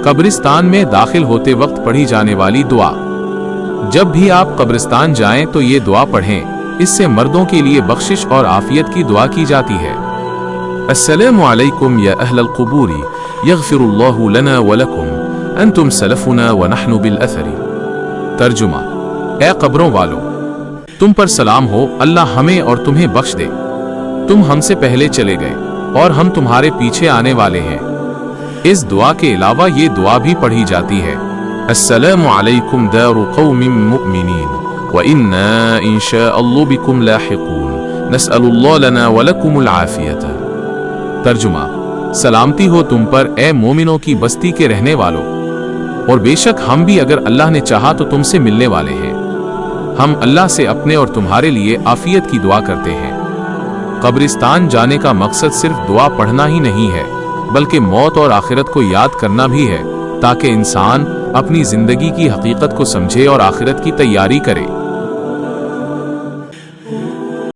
कब्रिस्तान में दाखिल होते वक्त पढ़ी जाने वाली दुआ। जब भी आप कब्रिस्तान जाएं तो ये दुआ पढ़ें। इससे मर्दों के लिए बख्शिश और आफियत की दुआ की जाती है। अस्सलामु अलैकुम या अहलल क़ुबूरी यग़फ़िरुल्लाहु लना व लकुम अंतुम सलफ़ुना व नहनु बिल अथरी। तर्जुमा, ए कब्रों वालों, तुम पर सलाम हो, अल्लाह हमें और तुम्हें बख्श दे। तुम हमसे पहले चले गए और हम तुम्हारे पीछे आने वाले हैं। इस दुआ के अलावा ये दुआ भी पढ़ी जाती है, अस्सलामु अलैकुम दारु क़ौमिन मुअमिनीन व इन्ना इंशाअल्लाह बिकुम लाहिक़ून नस्अलुल्लाह लना व लकुमुल आफ़ियत। तर्जुमा, सलामती हो तुम पर ए मोमिनों की बस्ती के रहने वालों, और बेशक हम भी अगर अल्लाह ने चाहा तो तुमसे मिलने वाले हैं। हम अल्लाह से अपने और तुम्हारे लिए आफियत की दुआ करते हैं। कब्रिस्तान जाने का मकसद सिर्फ दुआ पढ़ना ही नहीं है, बल्कि मौत और आखिरत को याद करना भी है, ताकि इंसान अपनी जिंदगी की हकीकत को समझे और आखिरत की तैयारी करे।